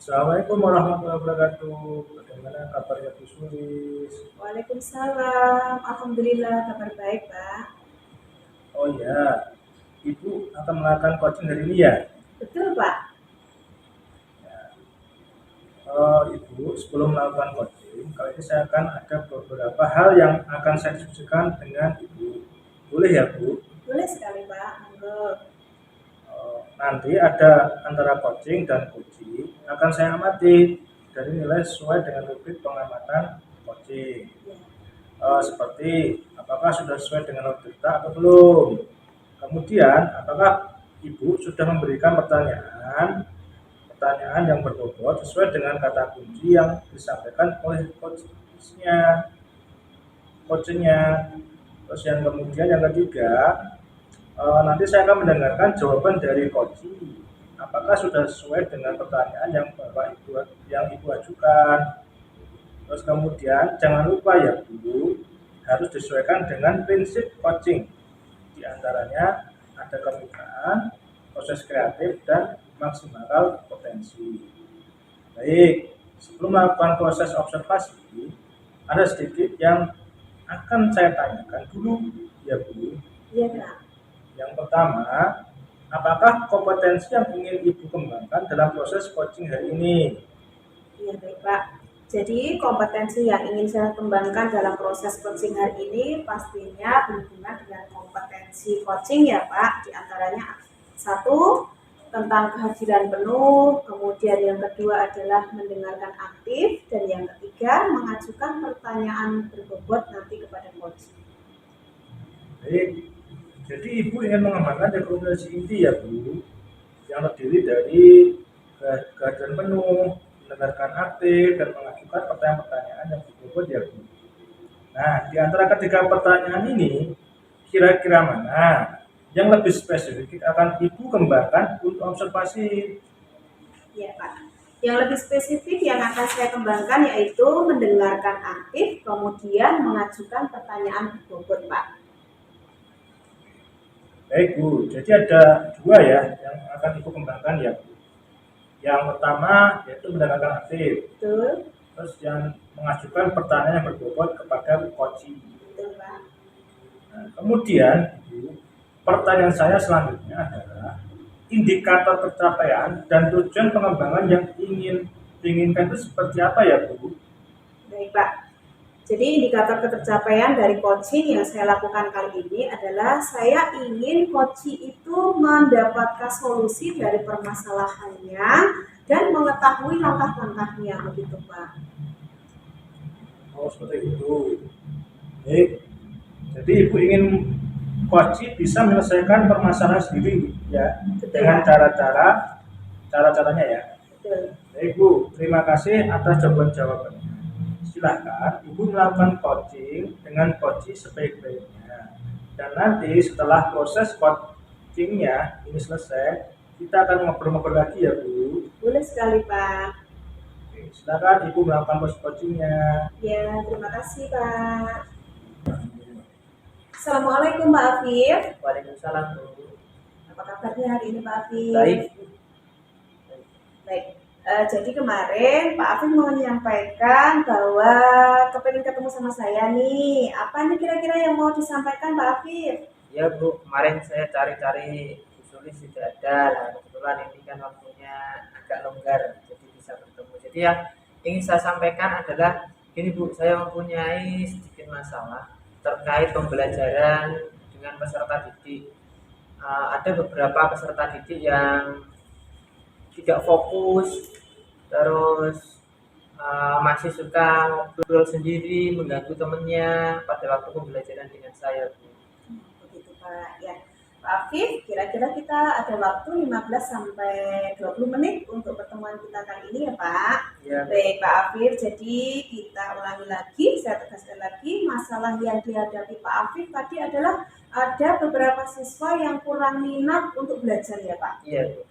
Assalamualaikum warahmatullahi wabarakatuh. Bagaimana kabarnya Bu Sulis? Waalaikumsalam. Alhamdulillah kabar baik, Pak. Oh ya, Ibu akan melakukan coaching hari ini ya? Betul, Pak. Ibu, sebelum melakukan coaching, kali ini saya akan ada beberapa hal yang akan saya diskusikan dengan Ibu. Boleh ya Bu? Boleh sekali, Pak. Monggo. Nanti ada antara coaching dan uji akan saya amati dari nilai sesuai dengan rubrik pengamatan coaching. Ya. Seperti apakah sudah sesuai dengan rubrik atau belum. Kemudian, apakah Ibu sudah memberikan pertanyaan yang berbobot sesuai dengan kata kunci yang disampaikan oleh coachnya. Terus yang kemudian yang ketiga, nanti saya akan mendengarkan jawaban dari coaching. Apakah sudah sesuai dengan pertanyaan yang Ibu ajukan. Terus kemudian jangan lupa ya Bu, harus disesuaikan dengan prinsip coaching. Di antaranya ada kemitraan, proses kreatif, dan maksimal potensi. Baik, sebelum melakukan proses observasi, ada sedikit yang akan saya tanyakan dulu ya Bu. Iya, Pak. Yang pertama, apakah kompetensi yang ingin Ibu kembangkan dalam proses coaching hari ini? Iya, baik, Pak. Jadi kompetensi yang ingin saya kembangkan dalam proses coaching hari ini pastinya berhubungan dengan kompetensi coaching ya, Pak. Di antaranya satu, tentang kehadiran penuh, kemudian yang kedua adalah mendengarkan aktif, dan yang ketiga mengajukan pertanyaan berbobot nanti kepada coach. Baik, jadi Ibu ingin mengembangkan kompetensi inti ya Bu, yang terdiri dari kehadiran penuh, mendengarkan aktif, dan mengajukan pertanyaan-pertanyaan yang berbobot ya Bu. Nah, di antara ketiga pertanyaan ini, kira-kira mana yang lebih spesifik akan Ibu kembangkan untuk observasi? Ya, Pak. Yang lebih spesifik yang akan saya kembangkan yaitu mendengarkan aktif, kemudian mengajukan pertanyaan berbobot, Pak. Baik Bu, jadi ada dua ya yang akan Ibu kembangkan ya Bu. Yang pertama yaitu mendengarkan aktif. Betul. Terus yang mengajukan pertanyaan yang berbobot kepada coaching. Betul, Pak. Nah, kemudian Ibu, pertanyaan saya selanjutnya adalah indikator pencapaian dan tujuan pengembangan yang diinginkan itu seperti apa ya Bu? Baik, Pak. Jadi indikator ketercapaian dari coaching yang saya lakukan kali ini adalah saya ingin coaching itu mendapatkan solusi dari permasalahannya dan mengetahui langkah-langkahnya, begitu Pak. Oh, seperti itu. Baik. Jadi Ibu ingin coaching bisa menyelesaikan permasalahan sendiri ya. Betul, dengan Pak. caranya ya. Betul. Baik Bu, terima kasih atas jawabannya. Silahkan Ibu melakukan coaching dengan coaching sebaik-baiknya. Dan nanti setelah proses coachingnya ini selesai, kita akan ngobrol-ngobrol lagi ya Bu. Boleh sekali Pak. Oke, silakan Ibu melakukan proses coachingnya. Ya, terima kasih Pak. Assalamualaikum Pak Afif. Waalaikumsalam Bu. Apa kabarnya hari ini Pak Afif? Baik. Baik. Jadi kemarin Pak Afif mau menyampaikan bahwa kepengen ketemu sama saya nih. Apa nih kira-kira yang mau disampaikan Pak Afif? Ya Bu, kemarin saya cari-cari Sulis tidak ada. Nah, kebetulan ini kan waktunya agak longgar, jadi bisa bertemu. Jadi yang ingin saya sampaikan adalah gini Bu, saya mempunyai sedikit masalah terkait pembelajaran dengan peserta didik. Ada beberapa peserta didik yang tidak fokus, terus masih suka ngobrol sendiri, mengganggu temennya pada waktu pembelajaran dengan saya Bu. Begitu Pak. Ya, Pak Afif, kira-kira kita ada waktu 15 sampai 20 menit untuk pertemuan kita kali ini ya Pak. Ya. Baik Pak Afif, jadi kita ulangi lagi, saya tegaskan lagi, masalah yang dihadapi Pak Afif tadi adalah ada beberapa siswa yang kurang minat untuk belajar ya Pak. Iya.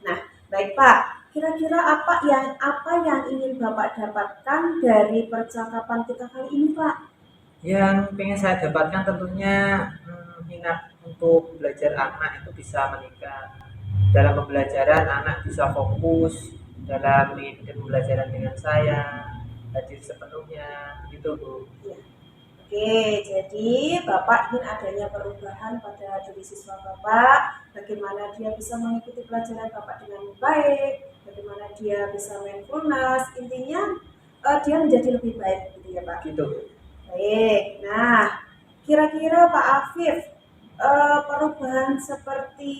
Nah, baik Pak, kira-kira apa yang ingin Bapak dapatkan dari percakapan kita kali ini Pak? Yang ingin saya dapatkan tentunya minat untuk belajar anak itu bisa meningkat. Dalam pembelajaran anak bisa fokus, dalam mengikuti pembelajaran dengan saya, hadir sepenuhnya, gitu Bu. Ya. Oke, jadi Bapak ingin adanya perubahan pada diri siswa Bapak, bagaimana dia bisa mengikuti pelajaran Bapak dengan baik, bagaimana dia bisa mindfulness, intinya dia menjadi lebih baik gitu ya Pak. Gitu Bu. Baik, nah kira-kira Pak Afif, perubahan seperti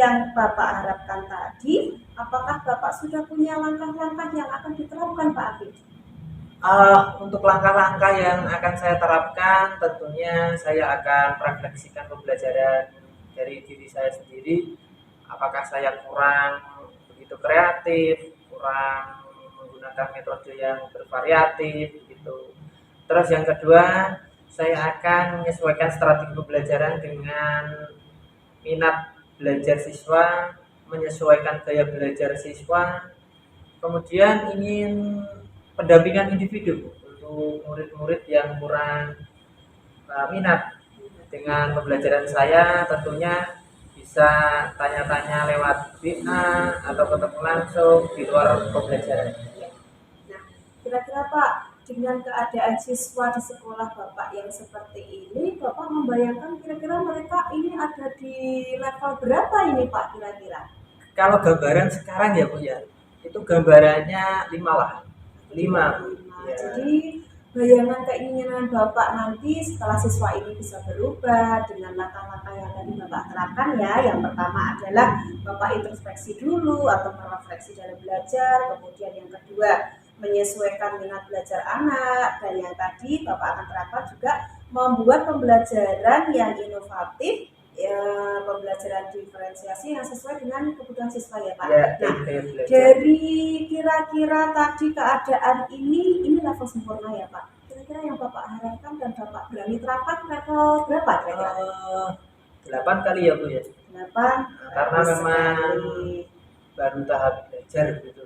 yang Bapak harapkan tadi, apakah Bapak sudah punya langkah-langkah yang akan diterapkan Pak Afif? Untuk langkah-langkah yang akan saya terapkan, tentunya saya akan refleksikan pembelajaran dari diri saya sendiri. Apakah saya kurang begitu kreatif, kurang menggunakan metode yang bervariatif, gitu. Terus yang kedua, saya akan menyesuaikan strategi pembelajaran dengan minat belajar siswa, menyesuaikan gaya belajar siswa. Kemudian ingin pendampingan individu untuk murid-murid yang kurang minat dengan pembelajaran saya, tentunya bisa tanya-tanya lewat WA atau ketemu langsung di luar pembelajaran. Nah, kira-kira Pak, dengan keadaan siswa di sekolah Bapak yang seperti ini, Bapak membayangkan kira-kira mereka ini ada di level berapa ini Pak kira-kira? Kalau gambaran sekarang ya Bu ya, itu gambarannya 5 lah. 5. Nah, Ya. jadi bayangan keinginan Bapak nanti setelah siswa ini bisa berubah dengan langkah-langkah yang tadi Bapak terapkan ya. Yang pertama adalah Bapak introspeksi dulu atau merefleksi dalam belajar. Kemudian yang kedua menyesuaikan minat belajar anak. Dan yang tadi Bapak akan terapkan juga membuat pembelajaran yang inovatif, ya, pembelajaran diferensiasi yang sesuai dengan kebutuhan siswa ya Pak. Ya, Nah, gaya belajar. dari kira-kira tadi keadaan ini level sempurna ya Pak. Kira-kira yang Bapak harapkan dan Bapak berani terapkan level berapa kira-kira? 8 kali ya Bu ya. 8. Karena memang baru tahap belajar gitu.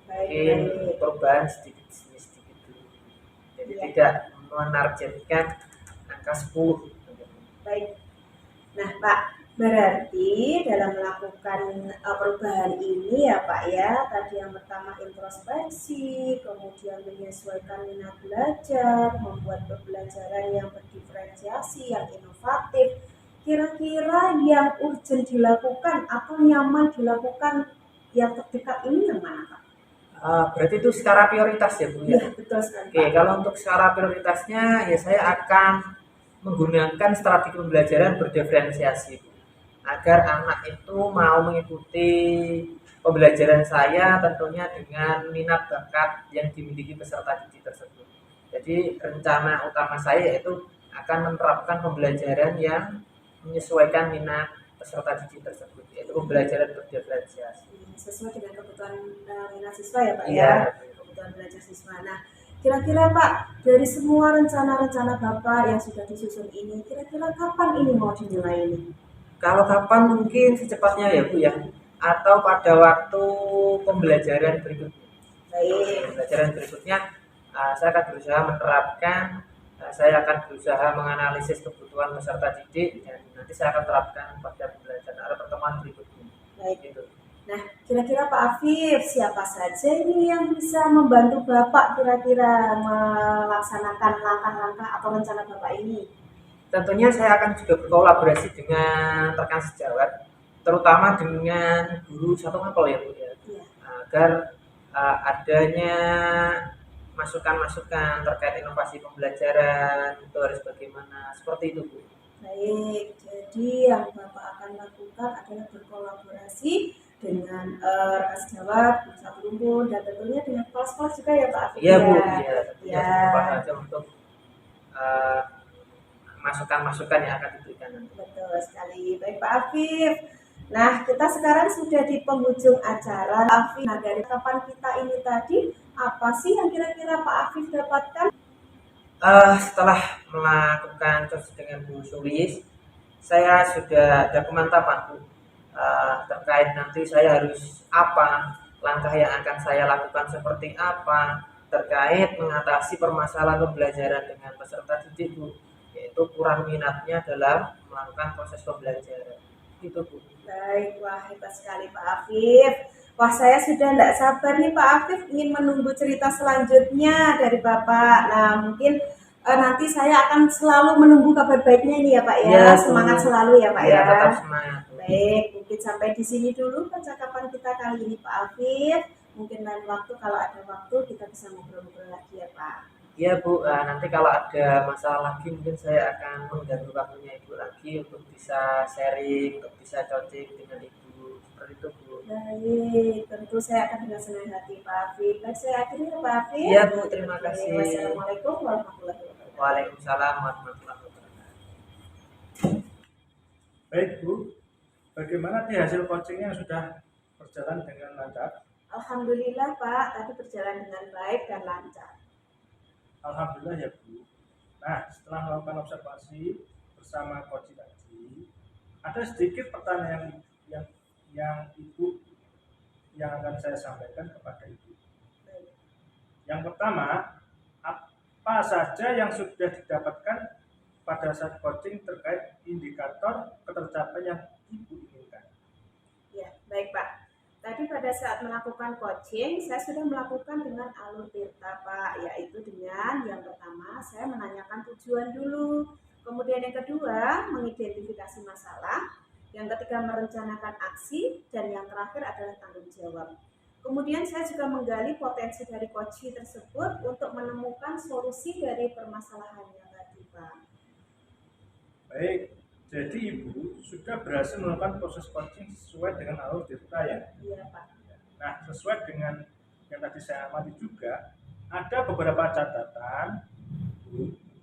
Mungkin Baik. perubahan sedikit demi sedikit dulu. Jadi Ya. tidak menargetkan angka 10. Baik. Nah Pak, berarti dalam melakukan perubahan ini ya Pak ya, tadi yang pertama introspeksi, kemudian menyesuaikan minat belajar, membuat pembelajaran yang berdiferensiasi, yang inovatif. Kira-kira yang urgent dilakukan atau nyaman dilakukan yang terdekat ini yang mana Pak? Berarti itu skala prioritas ya Bu ya. Iya betul sekali Oke, Pak. kalau untuk skala prioritasnya ya saya akan menggunakan strategi pembelajaran berdiferensiasi agar anak itu mau mengikuti pembelajaran saya tentunya dengan minat bakat yang dimiliki peserta didik tersebut. Jadi rencana utama saya yaitu akan menerapkan pembelajaran yang menyesuaikan minat peserta didik tersebut, yaitu pembelajaran berdiferensiasi. Sesuai dengan kebutuhan minat siswa ya Pak Iya. ya, kebutuhan belajar siswa. Nah, kira-kira Pak, dari semua rencana-rencana Bapak yang sudah disusun ini, kira-kira kapan ini mau dimulai ini? Kalau kapan mungkin secepatnya ya Bu ya, atau pada waktu pembelajaran berikutnya. Baik. Pembelajaran berikutnya saya akan berusaha menerapkan, saya akan berusaha menganalisis kebutuhan peserta didik dan nanti saya akan terapkan pada pembelajaran atau pertemuan berikutnya. Baik. Gitu. Nah, kira-kira Pak Afif, siapa saja ini yang bisa membantu Bapak kira-kira melaksanakan langkah-langkah atau rencana Bapak ini? Tentunya saya akan juga berkolaborasi dengan rekan sejawat, terutama dengan guru satu mapel ya Bu ya, Iya. agar adanya masukan-masukan terkait inovasi pembelajaran itu harus bagaimana, seperti itu Bu. Baik, jadi yang Bapak akan lakukan adalah berkolaborasi dengan rekan sejawat, satu rumpun, dan tentunya dengan kelas-kelas juga ya Pak Afif. Iya Bu, iya. Tentunya Ya. apa saja untuk masukan-masukan yang akan diberikan nanti. Betul sekali. Baik Pak Afif. Nah, kita sekarang sudah di penghujung acara. Pak Afif, nah dari kapan kita ini tadi, apa sih yang kira-kira Pak Afif dapatkan? Setelah melakukan tes dengan Bu Sulis, saya sudah ada kemantapan Bu, terkait nanti saya harus apa, langkah yang akan saya lakukan seperti apa, terkait mengatasi permasalahan pembelajaran dengan peserta didik Bu, yaitu kurang minatnya dalam melakukan proses pembelajaran. Itu Bu. Baik, wah hebat sekali Pak Afif. Wah, saya sudah tidak sabar nih Pak Afif ingin menunggu cerita selanjutnya dari Bapak. Nah, mungkin nanti saya akan selalu menunggu kabar baiknya ini ya Pak ya. Iya Bu, Semangat selalu ya Pak iya ya. tetap semangat Bu. Baik, mungkin sampai di sini dulu percakapan kita kali ini Pak Afif. Mungkin lain waktu kalau ada waktu kita bisa ngobrol-ngobrol lagi ya Pak. Iya Bu, nanti kalau ada masalah lagi mungkin saya akan mengganggu waktunya Ibu lagi untuk bisa sharing, untuk bisa coaching dengan Ibu. Seperti itu Bu. Baik, tentu saya akan dengan senang hati Pak Afif. Baik, saya akhiri ya Pak Afif. Iya Bu, terima Oke, kasih. wassalamualaikum warahmatullahi wabarakatuh. Waalaikumsalam warahmatullahi wabarakatuh. Baik Bu, bagaimana di hasil coachingnya sudah berjalan dengan lancar? Alhamdulillah Pak, tadi berjalan dengan baik dan lancar. Alhamdulillah ya Bu. Nah, setelah melakukan observasi bersama coach tadi, ada sedikit pertanyaan yang Ibu yang akan saya sampaikan kepada Ibu. Yang pertama, apa saja yang sudah didapatkan pada saat coaching terkait indikator ketercapaian yang Ibu inginkan? Ya, baik Pak. Tadi pada saat melakukan coaching, saya sudah melakukan dengan alur tirta Pak, yaitu dengan yang pertama saya menanyakan tujuan dulu, kemudian yang kedua mengidentifikasi masalah, yang ketiga merencanakan aksi, dan yang terakhir adalah tanggung jawab. Kemudian saya juga menggali potensi dari coaching tersebut untuk menemukan solusi dari permasalahannya tadi Pak. Baik, jadi Ibu sudah berhasil melakukan proses coaching sesuai dengan alur tirta ya? Iya Pak. Nah, sesuai dengan yang tadi saya amati juga, ada beberapa catatan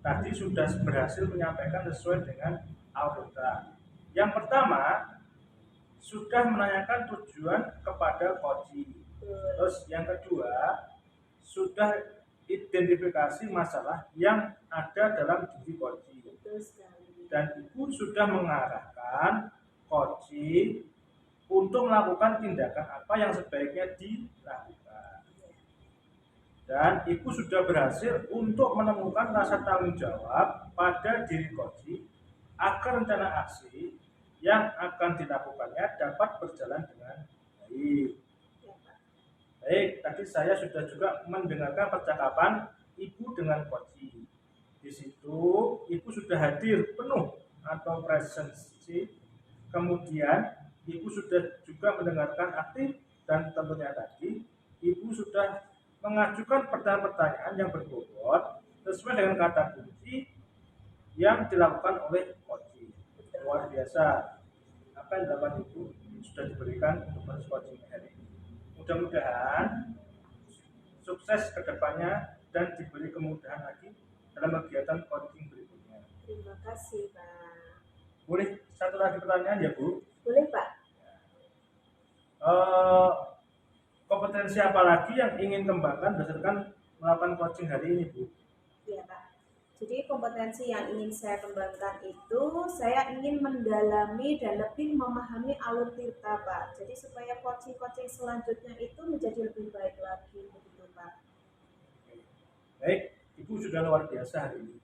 tadi sudah berhasil menyampaikan sesuai dengan alur tirta. Yang pertama, sudah menanyakan tujuan kepada coaching. Terus yang kedua, sudah identifikasi masalah yang ada dalam diri coaching. Betul sekali. Dan Ibu sudah mengarahkan coaching untuk melakukan tindakan apa yang sebaiknya dilakukan. Dan Ibu sudah berhasil untuk menemukan rasa tanggung jawab pada diri coaching agar rencana aksi yang akan dilakukannya dapat berjalan dengan baik. Baik, tadi saya sudah juga mendengarkan percakapan Ibu dengan coaching. Di situ Ibu sudah hadir penuh atau presensi, kemudian Ibu sudah juga mendengarkan aktif, dan tentunya tadi Ibu sudah mengajukan pertanyaan-pertanyaan yang berbobot sesuai dengan kata kunci yang dilakukan oleh coaching. Luar biasa apa yang dapat Ibu sudah diberikan untuk proses coaching hari ini. Mudah-mudahan sukses ke depannya dan diberi kemudahan lagi dalam kegiatan coaching berikutnya. Terima kasih Pak. Boleh satu lagi pertanyaan ya Bu? Boleh Pak. Kompetensi apa lagi yang ingin kembangkan berdasarkan melakukan coaching hari ini Bu? Iya Pak. Jadi kompetensi yang ingin saya kembangkan itu saya ingin mendalami dan lebih memahami alur tirta Pak. Jadi supaya coaching-coaching selanjutnya itu menjadi lebih baik lagi begitu Pak. Baik, Ibu sudah luar biasa hari ini.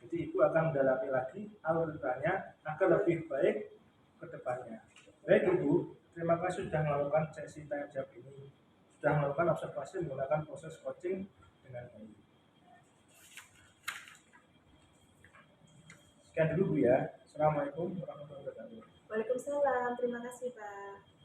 Jadi Ibu akan mendalami lagi alur tirtanya agar lebih baik ke depannya. Baik Ibu, terima kasih sudah melakukan sesi tanya jawab ini. Sudah melakukan observasi menggunakan proses coaching dengan baik. Sekian dulu Bu ya. Assalamualaikum warahmatullahi wabarakatuh. Waalaikumsalam. Terima kasih Pak.